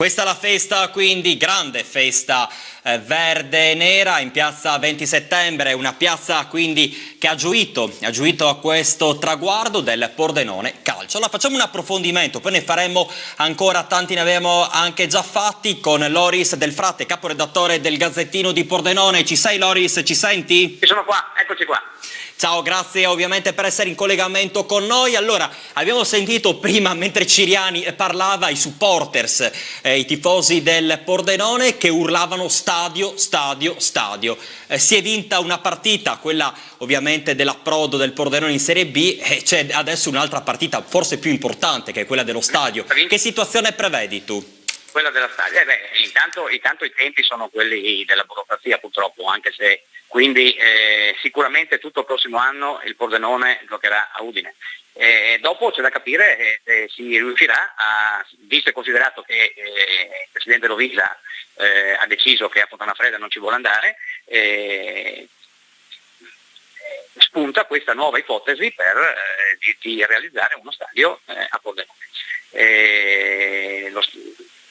Questa è la festa, quindi grande festa verde e nera in piazza 20 settembre, una piazza quindi che ha gioito a questo traguardo del Pordenone Calcio. Allora facciamo un approfondimento, poi ne faremo ancora tanti, ne abbiamo anche già fatti con Loris Del Fratte, caporedattore del Gazzettino di Pordenone. Ci sei Loris, ci senti? Ci sono qua, eccoci qua. Ciao, grazie ovviamente per essere in collegamento con noi. Allora, abbiamo sentito prima, mentre Ciriani parlava, i supporters, i tifosi del Pordenone che urlavano stadio, stadio, stadio. Si è vinta una partita, quella ovviamente dell'approdo del Pordenone in Serie B, e c'è adesso un'altra partita forse più importante che è quella dello stadio. Che situazione prevedi tu? Quella della stadio? Intanto i tempi sono quelli della burocrazia purtroppo, anche se quindi sicuramente tutto il prossimo anno il Pordenone giocherà a Udine. Dopo c'è da capire se si riuscirà, visto e considerato che il Presidente Lovisa ha deciso che a Fontana Fredda non ci vuole andare, spunta questa nuova ipotesi di realizzare uno stadio a Pordenone.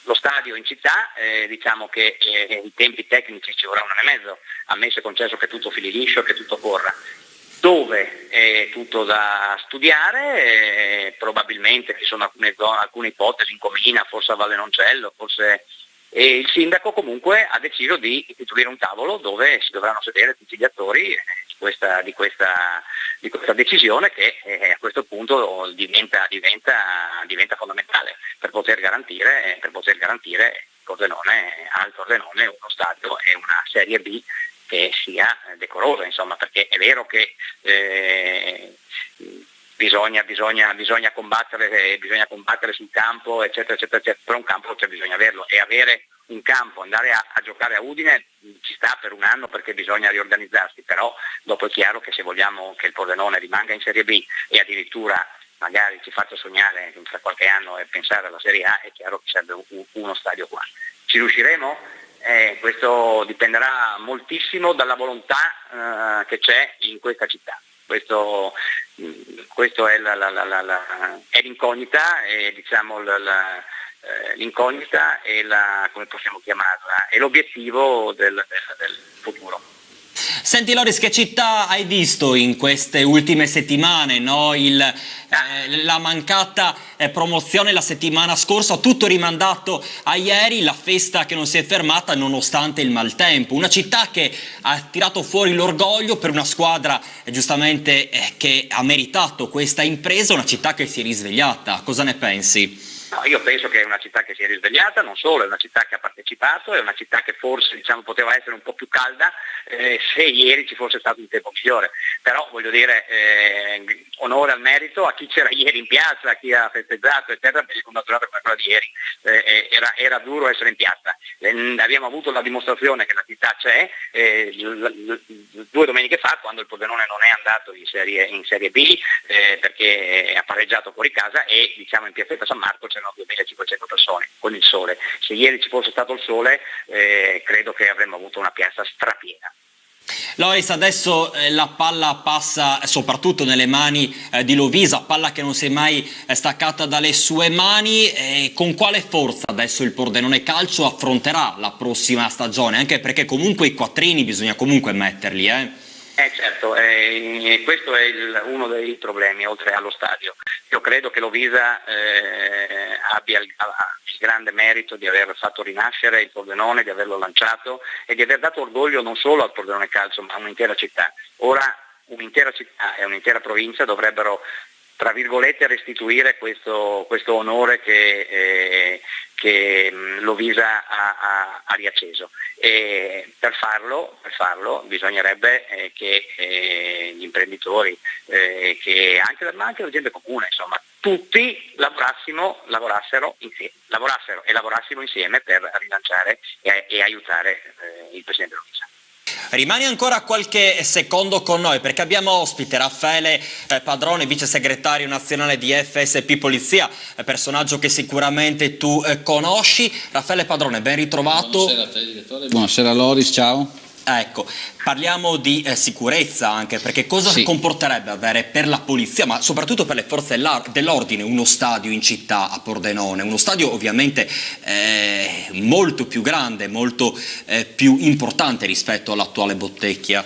Lo stadio in città, diciamo che i tempi tecnici ci vorrà un anno e mezzo, ammesso e concesso che tutto fili liscio, che tutto corra. Dove è tutto da studiare, probabilmente ci sono alcune ipotesi in Comina, forse a Valle Noncello, forse. E il sindaco comunque ha deciso di istituire un tavolo dove si dovranno sedere tutti gli attori di questa decisione che a questo punto diventa fondamentale per poter garantire al Pordenone uno stadio e una Serie B che sia decorosa, insomma, perché è vero che bisogna combattere sul campo, eccetera, eccetera, eccetera, però un campo bisogna averlo, e avere un campo, andare a giocare a Udine ci sta per un anno perché bisogna riorganizzarsi, però dopo è chiaro che se vogliamo che il Pordenone rimanga in Serie B e addirittura magari ci faccia sognare tra qualche anno e pensare alla Serie A, è chiaro che serve uno stadio qua. Ci riusciremo? Questo dipenderà moltissimo dalla volontà che c'è in questa città. Questo è l'incognita, diciamo l'incognita e come possiamo chiamarla, è l'obiettivo del futuro. Senti Loris, che città hai visto in queste ultime settimane, no? La mancata promozione la settimana scorsa, tutto rimandato a ieri, la festa che non si è fermata nonostante il maltempo, una città che ha tirato fuori l'orgoglio per una squadra giustamente che ha meritato questa impresa, una città che si è risvegliata. Cosa ne pensi? No, io penso che è una città che si è risvegliata, non solo, è una città che ha partecipato, è una città che forse poteva essere un po' più calda se ieri ci fosse stato un tempo migliore, però voglio dire onore al merito a chi c'era ieri in piazza, a chi ha festeggiato, eccetera, per una giornata come quella di ieri era duro essere in piazza. Abbiamo avuto la dimostrazione che la città c'è 2 domeniche fa, quando il Pordenone non è andato in serie B perché ha pareggiato fuori casa, e in piazzetta San Marco c'erano 2500 persone con il sole. Se ieri ci fosse stato il sole credo che avremmo avuto una piazza strapiena. Loris, adesso la palla passa soprattutto nelle mani di Lovisa, palla che non si è mai staccata dalle sue mani. Con quale forza adesso il Pordenone Calcio affronterà la prossima stagione? Anche perché comunque i quattrini bisogna comunque metterli, Certo, questo è uno dei problemi, oltre allo stadio. Io credo che Lovisa abbia il grande merito di aver fatto rinascere il Pordenone, di averlo lanciato e di aver dato orgoglio non solo al Pordenone Calcio ma a un'intera città. Ora un'intera città e un'intera provincia dovrebbero, tra virgolette, restituire questo onore che Lovisa ha riacceso, e per farlo bisognerebbe che gli imprenditori, ma anche la gente comune, insomma, tutti lavorassero insieme per rilanciare e aiutare il Presidente Lovisa. Rimani ancora qualche secondo con noi perché abbiamo ospite Raffaele Padrone, vice segretario nazionale di FSP Polizia, personaggio che sicuramente tu conosci. Raffaele Padrone, ben ritrovato. Buonasera a te direttore, buonasera Loris, ciao. Ecco, parliamo di sicurezza anche, perché cosa comporterebbe avere per la polizia, ma soprattutto per le forze dell'ordine, uno stadio in città a Pordenone, uno stadio ovviamente molto più grande, molto più importante rispetto all'attuale Bottecchia.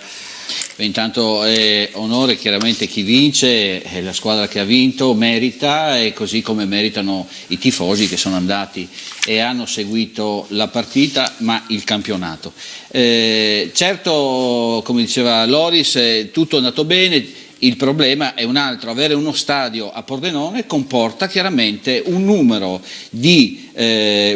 Intanto è onore chiaramente chi vince, è la squadra che ha vinto merita, e così come meritano i tifosi che sono andati e hanno seguito la partita, ma il campionato. Certo, come diceva Loris, tutto è andato bene. Il problema è un altro: avere uno stadio a Pordenone comporta chiaramente un numero di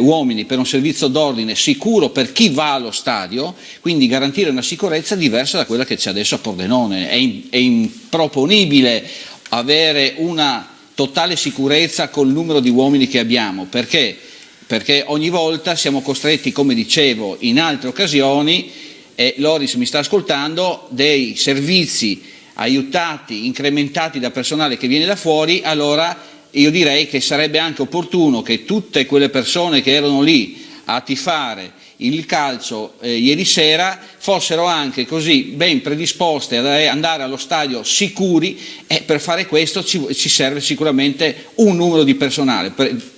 uomini per un servizio d'ordine sicuro per chi va allo stadio, quindi garantire una sicurezza diversa da quella che c'è adesso a Pordenone. È improponibile avere una totale sicurezza col numero di uomini che abbiamo, perché ogni volta siamo costretti, come dicevo in altre occasioni, e Loris mi sta ascoltando, dei servizi aiutati, incrementati da personale che viene da fuori. Allora io direi che sarebbe anche opportuno che tutte quelle persone che erano lì a tifare il calcio ieri sera fossero anche così ben predisposte ad andare allo stadio sicuri, e per fare questo ci serve sicuramente un numero di personale.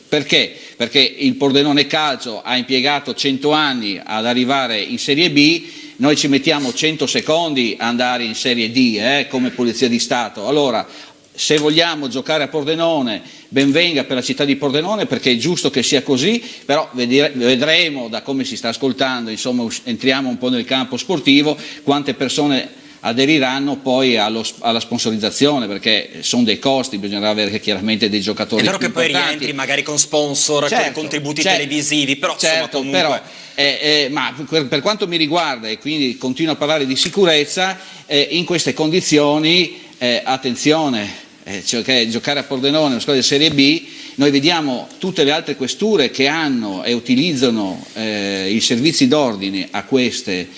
Perché? Perché il Pordenone Calcio ha impiegato 100 anni ad arrivare in Serie B. Noi ci mettiamo 100 secondi ad andare in Serie D come Polizia di Stato. Allora, se vogliamo giocare a Pordenone, ben venga per la città di Pordenone, perché è giusto che sia così, però vedremo da come si sta ascoltando, insomma entriamo un po' nel campo sportivo, quante persone aderiranno poi alla sponsorizzazione, perché sono dei costi, bisognerà avere chiaramente dei giocatori. È vero che poi importanti. rientri magari con sponsor, con contributi televisivi, però certo, insomma comunque... ma per quanto mi riguarda, e quindi continuo a parlare di sicurezza, in queste condizioni attenzione, cioè giocare a Pordenone, una squadra di Serie B, noi vediamo tutte le altre questure che hanno e utilizzano i servizi d'ordine a queste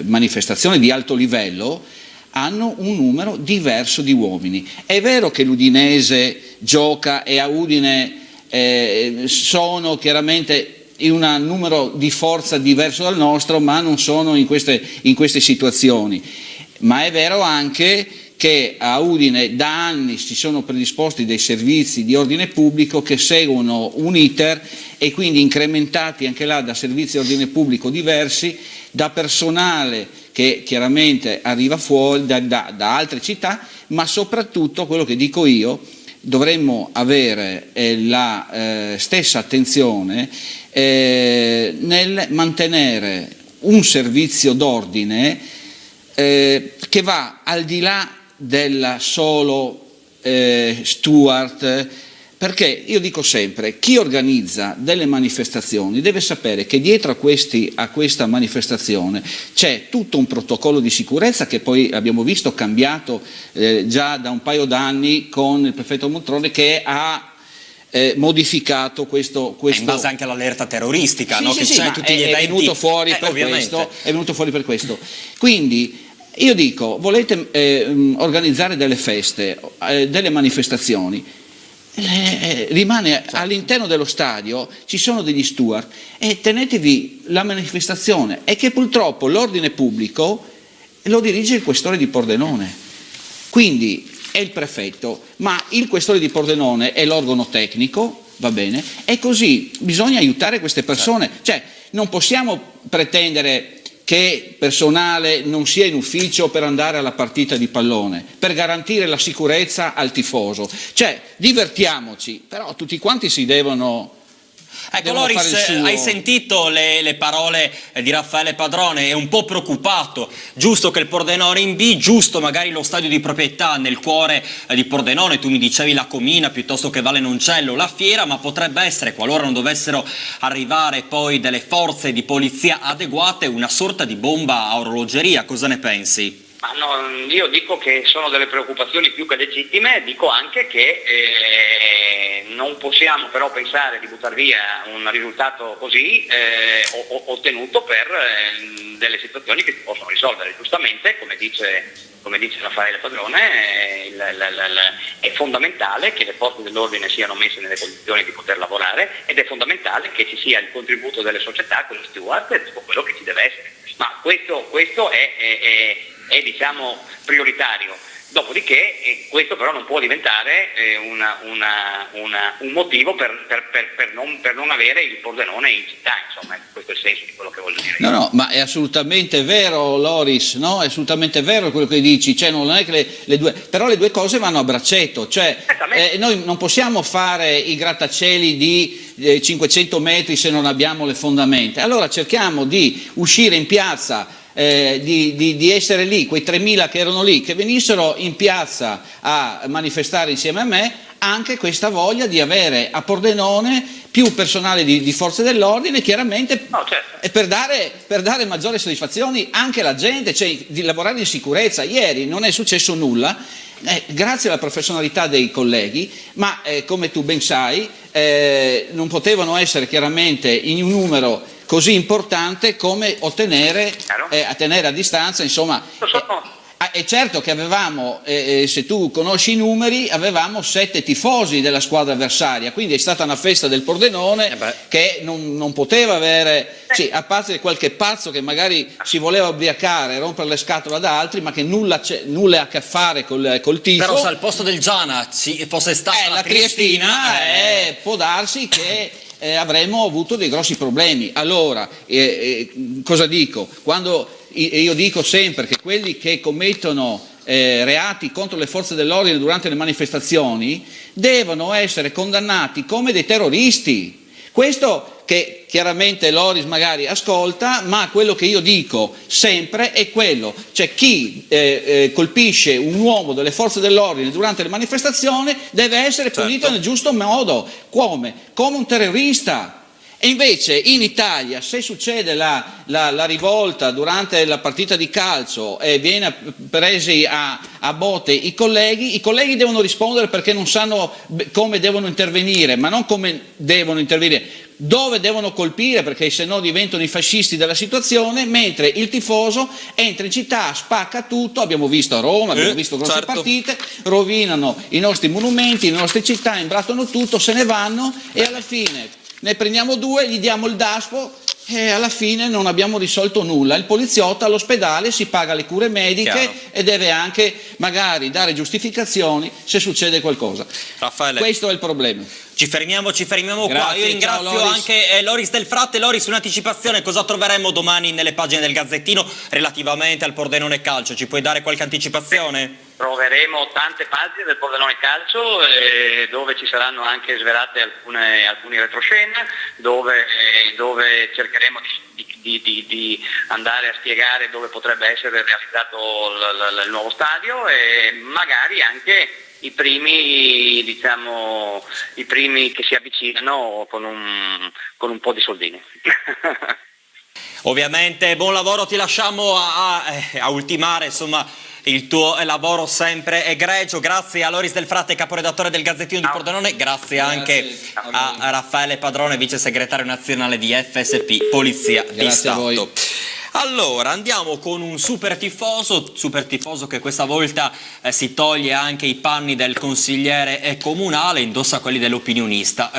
manifestazioni di alto livello, hanno un numero diverso di uomini. È vero che l'Udinese gioca e a Udine sono chiaramente in un numero di forza diverso dal nostro, ma non sono in queste situazioni. Ma è vero anche che a Udine da anni si sono predisposti dei servizi di ordine pubblico che seguono un iter, e quindi incrementati anche là da servizi di ordine pubblico diversi, da personale che chiaramente arriva fuori da altre città, ma soprattutto quello che dico io, dovremmo avere la stessa attenzione nel mantenere un servizio d'ordine che va al di là della solo steward, perché io dico sempre, chi organizza delle manifestazioni deve sapere che dietro a questa manifestazione c'è tutto un protocollo di sicurezza che poi abbiamo visto cambiato già da un paio d'anni con il prefetto Montrone, che ha modificato questo in base anche all'allerta terroristica, sì, no? sì, Che sì, c'è tutti gli eventi, è venuto fuori per questo. Quindi io dico, volete organizzare delle feste, delle manifestazioni, rimane all'interno dello stadio, ci sono degli steward, e tenetevi la manifestazione, e che purtroppo l'ordine pubblico lo dirige il questore di Pordenone, quindi è il prefetto, ma il questore di Pordenone è l'organo tecnico, va bene, e così bisogna aiutare queste persone, cioè non possiamo pretendere che personale non sia in ufficio per andare alla partita di pallone, per garantire la sicurezza al tifoso. Cioè, divertiamoci, però tutti quanti si devono... Ecco Loris, hai sentito le parole di Raffaele Padrone, è un po' preoccupato, giusto che il Pordenone in B, giusto magari lo stadio di proprietà nel cuore di Pordenone, tu mi dicevi la Comina piuttosto che Valle Noncello, la Fiera, ma potrebbe essere, qualora non dovessero arrivare poi delle forze di polizia adeguate, una sorta di bomba a orologeria, cosa ne pensi? Ma no, io dico che sono delle preoccupazioni più che legittime, dico anche che non possiamo però pensare di buttare via un risultato così ottenuto per delle situazioni che si possono risolvere. Giustamente, come dice Raffaele Padrone, è fondamentale che le forze dell'ordine siano messe nelle condizioni di poter lavorare, ed è fondamentale che ci sia il contributo delle società con gli steward e tutto quello che ci deve essere. Ma questo è diciamo prioritario. Dopodiché questo però non può diventare un motivo per non avere il Pordenone in città, insomma, questo è il senso di quello che voglio dire. No, ma è assolutamente vero, Loris, no? È assolutamente vero quello che dici, cioè non è che però le due cose vanno a braccetto, cioè noi non possiamo fare i grattacieli di 500 metri se non abbiamo le fondamenta, allora cerchiamo di uscire in piazza, di essere lì, quei 3.000 che erano lì, che venissero in piazza a manifestare insieme a me, anche questa voglia di avere a Pordenone più personale di forze dell'ordine, chiaramente, e per dare maggiori soddisfazioni anche alla gente, cioè di lavorare in sicurezza. Ieri non è successo nulla, grazie alla professionalità dei colleghi, ma come tu ben sai non potevano essere chiaramente in un numero così importante come ottenere a tenere a distanza, insomma. È certo che avevamo, se tu conosci i numeri, avevamo 7 tifosi della squadra avversaria, quindi è stata una festa del Pordenone che non poteva avere, sì, a parte qualche pazzo che magari si voleva ubriacare, rompere le scatole ad altri, ma che nulla ha a che fare col tifo. Però se al posto del Giana fosse stata la Triestina, può darsi che avremmo avuto dei grossi problemi. Allora, cosa dico? Io dico sempre che quelli che commettono reati contro le forze dell'ordine durante le manifestazioni devono essere condannati come dei terroristi. Questo che chiaramente Loris magari ascolta, ma quello che io dico sempre è quello, cioè chi colpisce un uomo delle forze dell'ordine durante le manifestazioni deve essere punito nel giusto modo, come un terrorista. E invece in Italia, se succede la rivolta durante la partita di calcio e viene presi a botte i colleghi devono rispondere perché non sanno come devono intervenire, ma non come devono intervenire, dove devono colpire, perché se no diventano i fascisti della situazione, mentre il tifoso entra in città, spacca tutto, abbiamo visto a Roma, abbiamo visto grosse partite, rovinano i nostri monumenti, le nostre città, imbrattano tutto, se ne vanno e alla fine ne prendiamo 2, gli diamo il daspo e alla fine non abbiamo risolto nulla. Il poliziotto all'ospedale si paga le cure mediche e deve anche magari dare giustificazioni se succede qualcosa. Raffaele, questo è il problema. Ci fermiamo qua. Io ringrazio anche Loris Del Fratte. Loris, un'anticipazione, cosa troveremo domani nelle pagine del Gazzettino relativamente al Pordenone Calcio? Ci puoi dare qualche anticipazione? Troveremo tante pagine del Pordenone Calcio dove ci saranno anche svelate alcuni retroscena, dove cercheremo di andare a spiegare dove potrebbe essere realizzato il nuovo stadio e magari anche i primi che si avvicinano con un po' di soldini. Ovviamente buon lavoro, ti lasciamo a ultimare insomma il tuo lavoro sempre egregio. Grazie a Loris Del Fratte, caporedattore del Gazzettino di Pordenone, grazie anche a Raffaele Padrone, vice segretario nazionale di FSP Polizia di Stato. Allora andiamo con un super tifoso che questa volta si toglie anche i panni del consigliere comunale, indossa quelli dell'opinionista.